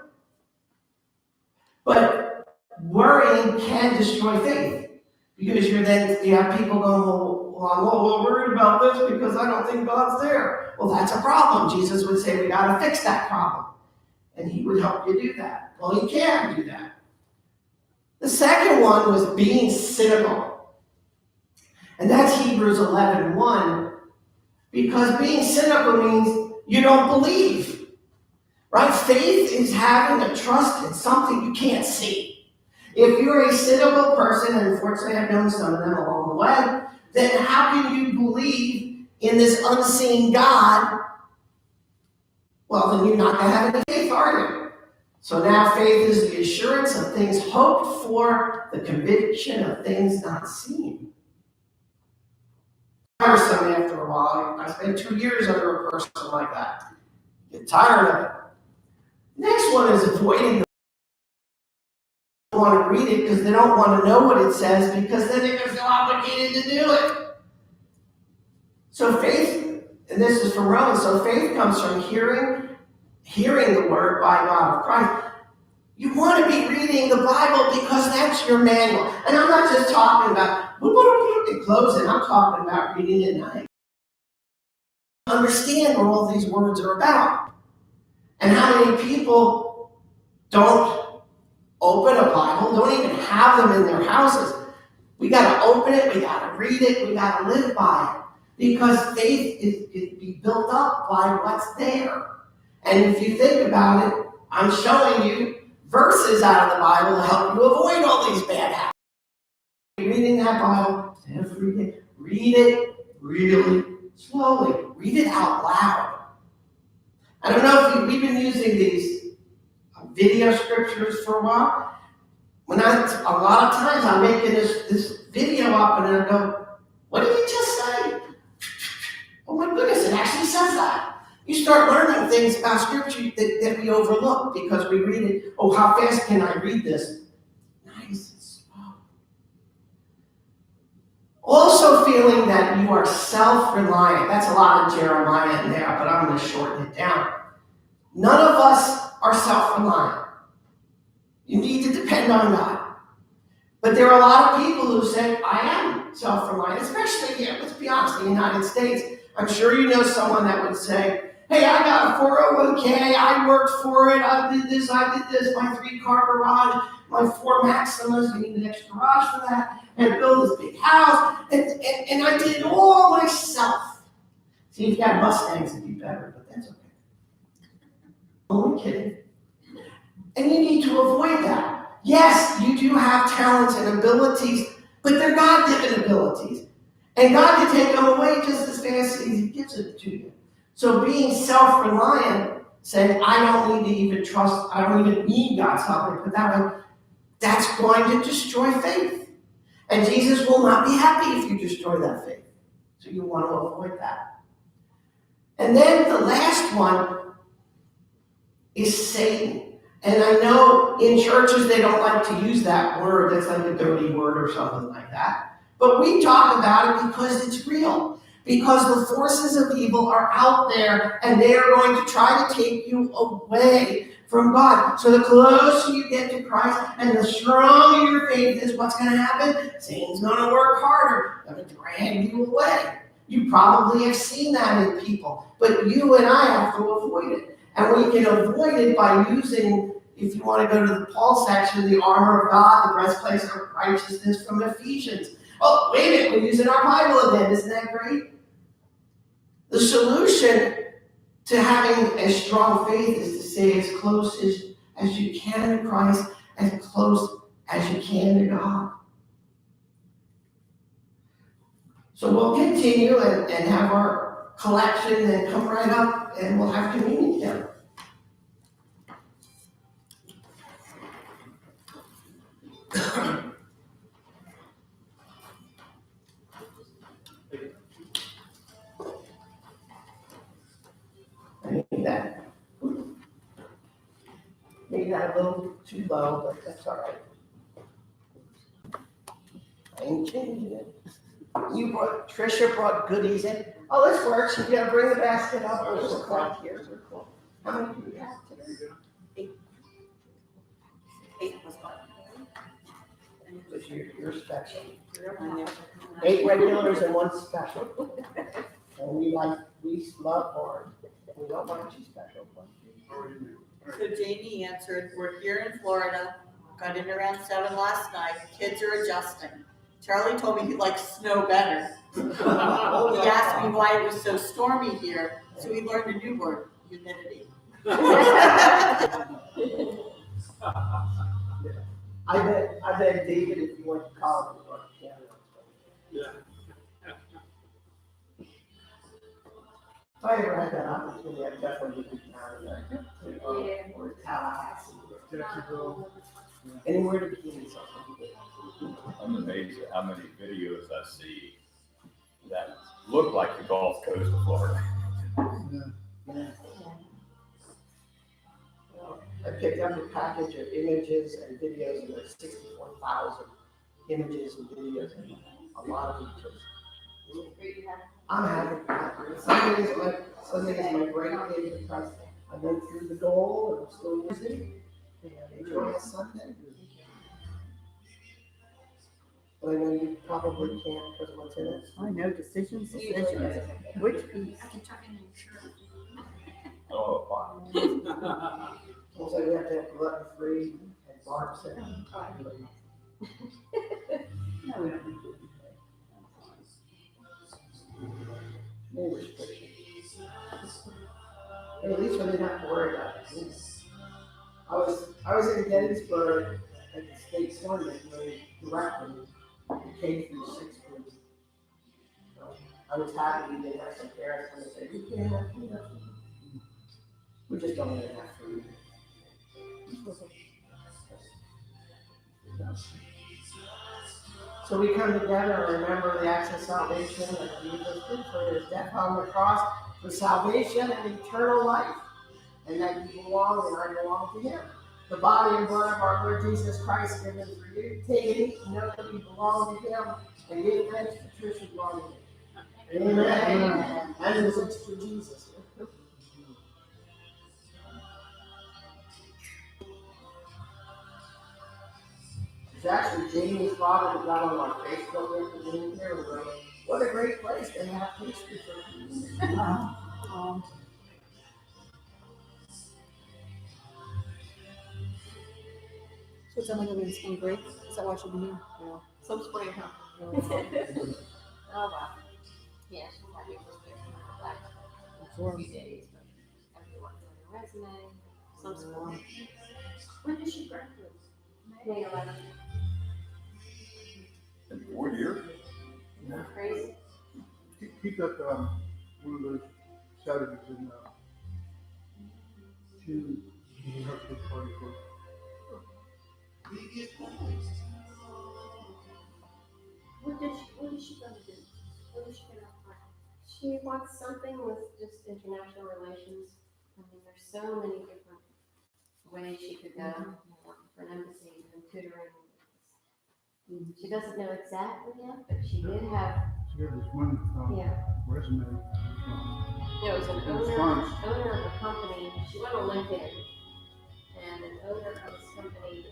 Speaker 1: But worrying can destroy faith. Because you have people going, well, I'm a little worried about this because I don't think God's there. Well, that's a problem. Jesus would say, we got to fix that problem. And he would help you do that. Well, he can do that. The second one was being cynical. And that's Hebrews 11:1. Because being cynical means you don't believe. Right? Faith is having a trust in something you can't see. If you're a cynical person, and unfortunately I've known some of them along the way, then how can you believe in this unseen God? Well, then you're not going to have any faith, are you? So now faith is the assurance of things hoped for, the conviction of things not seen. Tiresome after a while. I spent 2 years under a person like that. Get tired of it. Next one is avoiding the want to read it because they don't want to know what it says because then they're going to feel obligated to do it. So faith, and this is from Romans, so faith comes from hearing the word by God of Christ. You want to be reading the Bible because that's your manual. And I'm not just talking about closing, I'm talking about reading it at night. Understand what all these words are about. And how many people don't open a Bible, don't even have them in their houses. We got to open it, we got to read it, we got to live by it. Because faith is be built up by what's there. And if you think about it, I'm showing you verses out of the Bible to help you avoid all these bad habits. Reading that Bible every day. Read it really, slowly, read it out loud. I don't know if we've been using these video scriptures for a while. A lot of times I'm making this video up and I go, what did he just say? Oh my goodness, it actually says that. You start learning things about scripture that we overlook because we read it. Oh, how fast can I read this? Nice and slow. Also feeling that you are self-reliant. That's a lot of Jeremiah in there, but I'm going to shorten it down. None of us are self-reliant. You need to depend on God. But there are a lot of people who say, I am self-reliant, especially here, let's be honest, in the United States. I'm sure you know someone that would say, hey, I got a 401k, I worked for it, I did this, my 3-car garage, my 4 Maximas, I need an extra garage for that, and build this big house, and I did it all myself. See, if you got Mustangs, it'd be better, but that's okay. Only kidding. And you need to avoid that. Yes, you do have talents and abilities, but they're God-given abilities. And God can take them away just as fast as He gives it to you. So being self-reliant, saying, I don't need to even trust, I don't even need God's help, but that's going to destroy faith. And Jesus will not be happy if you destroy that faith. So you want to avoid that. And then the last one is Satan. And I know in churches they don't like to use that word. That's like a dirty word or something like that. But we talk about it because it's real. Because the forces of evil are out there and they are going to try to take you away from God. So the closer you get to Christ and the stronger your faith is, what's going to happen? Satan's going to work harder, going to drag you away. You probably have seen that in people. But you and I have to avoid it. And we can avoid it by using, if you want to go to the Paul section, the armor of God, the breastplate of righteousness from Ephesians. Oh, wait a minute, we're using our Bible again. Isn't that great? The solution to having a strong faith is to stay as close as you can to Christ, as close as you can to God. So we'll continue and have our collection and come right up and we'll have communion together. I need that. Maybe that a little too low, but that's all right. I ain't changing it. Trisha brought goodies in. Oh, this works. You gotta bring the basket up. There's a clock here. We're cool. How many do we have today?
Speaker 3: 8 was fine.
Speaker 1: Because you're special. 8 regulars and 1 special. And we love Lauren. We don't want you special.
Speaker 3: So Jamie answered, we're here in Florida, got in around 7 last night, kids are adjusting. Charlie told me he likes snow better. He asked me why it was so stormy here, so he learned a new word, humidity.
Speaker 1: I bet David, if you went to college, would go to Canada.
Speaker 2: Yeah.
Speaker 1: If I ever had that opportunity, I definitely would be Canada. Or Tallahassee.
Speaker 7: Jacksonville.
Speaker 1: Anywhere to begin something.
Speaker 4: I'm amazed at how many videos I see that look like the Gulf Coast of Florida.
Speaker 1: Yeah. I picked up a package of images and videos, and there's 64,000 images and videos, and a lot of pictures. I'm happy. Sunday is my break day because I went through the goal and I'm still using it. And enjoy a Sunday. But I know you probably can't because what's in it.
Speaker 9: I know, decisions. Which piece?
Speaker 6: I can tuck in your shirt.
Speaker 4: Oh, fine.
Speaker 1: Also, we have to have gluten-free and carbs in.
Speaker 9: No, we don't need to.
Speaker 1: No restrictions. And at least we didn't have to worry about it. I was in Gettysburg at the state tournament, and they directed me to K through 6th grade. So I was happy we did have some parents when they said, you can't have peanuts. We just don't even have food. So we come together and remember the acts of salvation that Jesus did for his death on the cross for salvation and eternal life, and that you belong and I belong to him. The body and blood of our Lord Jesus Christ given for you. Take and eat and know that you belong to him, and give thanks to church and belong to him. Amen. And this is for Jesus. It's actually Jamie's father that got on our Facebook after being here and wrote, what a great place to have pastry for community.
Speaker 9: So it's only gonna be in spring break? Is that what you've been doing? Yeah.
Speaker 3: Some spring, huh?
Speaker 9: Oh,
Speaker 3: wow. Yeah, she's happy for spring, like, a few days, but everyone doing a resume, some school.
Speaker 6: When did she graduate?
Speaker 3: May 11th.
Speaker 4: In 4 years?
Speaker 3: Crazy.
Speaker 7: Keep that, one of those Saturdays in, June, we have a big party for.
Speaker 6: What is she gonna do? What is she gonna apply?
Speaker 13: She wants something with just international relations. I mean, there's so many different ways she could go. Working for an embassy and tutoring. She doesn't know exactly yet, but she did have,
Speaker 7: She got this one, resume.
Speaker 13: there was an
Speaker 7: It was
Speaker 13: owner
Speaker 7: fun.
Speaker 13: of a company, she went on LinkedIn. And an owner of this company,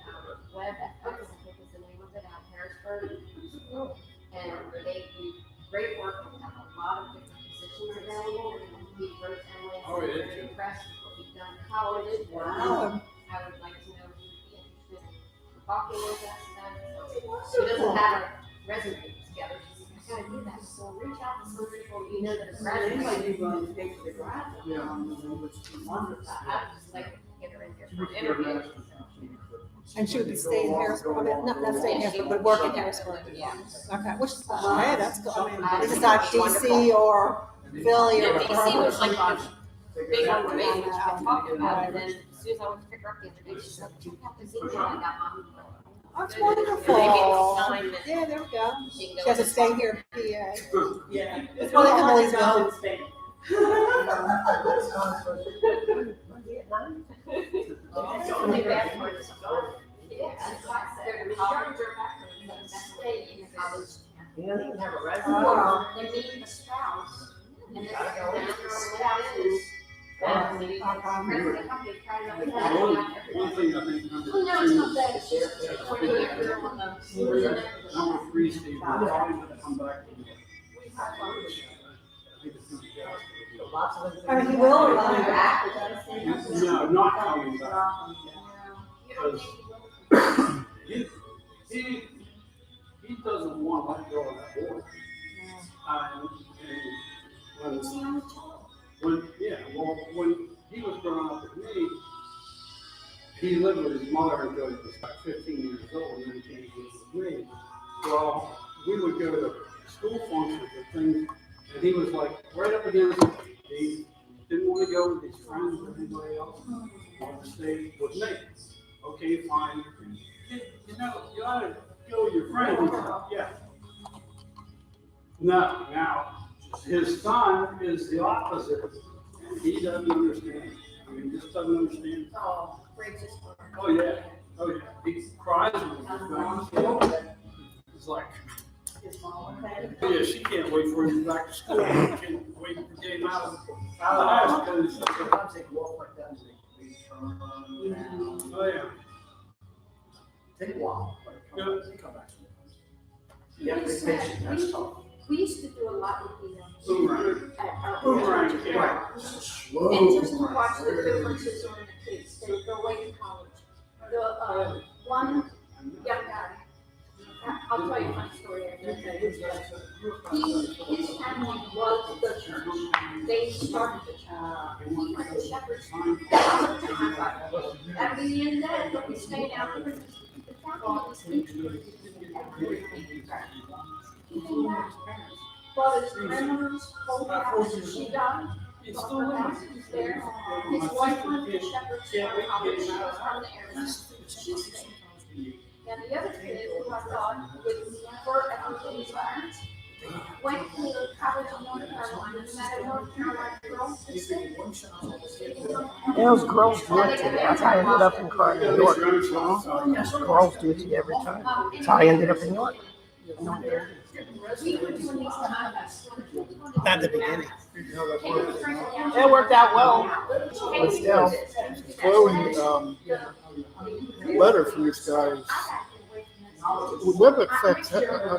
Speaker 13: Web Ethics, I think is the name of it, out in Harrisburg. And they do great work and have a lot of different positions available. And he wrote Emily,
Speaker 2: Oh, yeah.
Speaker 13: very impressed with what we've done in college.
Speaker 9: Wow.
Speaker 13: I would like to know if you'd be interested in talking with us. She doesn't have a resume together. She's like, I gotta do that. So reach out to some people you know that have graduated.
Speaker 7: Yeah.
Speaker 13: I'd just like to get her in here
Speaker 7: She
Speaker 13: for
Speaker 7: was
Speaker 13: an
Speaker 7: their
Speaker 13: interview.
Speaker 7: master.
Speaker 9: And she would stay in Harrisburg, I mean, not stay in Harrisburg, but work in Harrisburg.
Speaker 13: Yeah.
Speaker 9: Okay, which, hey, that's good. I mean, this is not DC or Philly
Speaker 3: Yeah,
Speaker 9: or.
Speaker 3: DC was like a big one for me, which I talked about, and then as soon as I went to pick her up the other day, she said, you have this email I got, Mom.
Speaker 9: That's
Speaker 3: And they gave me
Speaker 9: wonderful.
Speaker 3: an assignment.
Speaker 9: Yeah, there we go.
Speaker 3: She can
Speaker 9: She
Speaker 3: go
Speaker 9: has to
Speaker 3: in.
Speaker 9: stay here in PA.
Speaker 1: Yeah.
Speaker 9: It's one of Emily's go.
Speaker 13: Only bad part is, yeah, that's why I said, the college or back to the best way in college.
Speaker 1: You don't even have a resume.
Speaker 13: Or they need a spouse, and then they're going to spouses. And the president of the company tried to.
Speaker 2: One thing I think number
Speaker 13: Well, no, it's not
Speaker 2: two,
Speaker 13: that, it's just, when you get there on the.
Speaker 2: number three, Steve, we're probably gonna come back to it.
Speaker 1: Lots of them.
Speaker 9: I mean, he will or
Speaker 13: Coming
Speaker 9: not?
Speaker 13: back, is that a sentence?
Speaker 2: No, not coming back.
Speaker 13: You don't think he will?
Speaker 2: He doesn't want to let go of that board. And when he was growing up with me, he lived with his mother until he was like 15 years old, and then he came to live with me. Well, we would go to school functions and things, and he was like right up against it. He didn't want to go with his friends or anybody else. He wanted to stay with me. Okay, fine. You know, you ought to go with your friends. He said, yeah. No, now, his son is the opposite, and he doesn't understand. I mean, just doesn't understand.
Speaker 13: Oh, breaks his heart.
Speaker 2: Oh, yeah, he cries when he's going to school. It's like, yeah, she can't wait for him back to school. She can't wait to get him out of the house because it's such a,
Speaker 1: Sometimes they walk like that, and they turn.
Speaker 2: oh, yeah.
Speaker 1: Take a while.
Speaker 2: Yeah.
Speaker 1: They come back. You have to be patient, that's tough.
Speaker 13: We used to do a lot with the,
Speaker 2: Boomerang.
Speaker 13: at our.
Speaker 2: Boomerang, yeah.
Speaker 1: Right.
Speaker 13: And just to watch the differences on the kids, they go away to college. The, one young guy, I'll tell you a funny story. His family was the church. They started the church. He was the shepherd's. At the end of that, they'll be staying out there. The family was interested in everything. He came back to his parents.
Speaker 6: But his grandmother's whole house, she died.
Speaker 2: It's
Speaker 6: But
Speaker 2: still
Speaker 6: her
Speaker 2: living.
Speaker 6: house is there. His wife went to Shepherd's College, she was from the area. She stayed. And the other kid, who I thought would never ever lose parents, went to college in North Carolina, and met a North Carolina girl and stayed.
Speaker 1: Those girls do it to you. That's how I ended up in New York. Girls do it to you every time. That's how I ended up in New York.
Speaker 6: We were doing these contests.
Speaker 8: At the beginning.
Speaker 1: It worked out well, but still.
Speaker 7: Glowing, letter from this guy. Web effects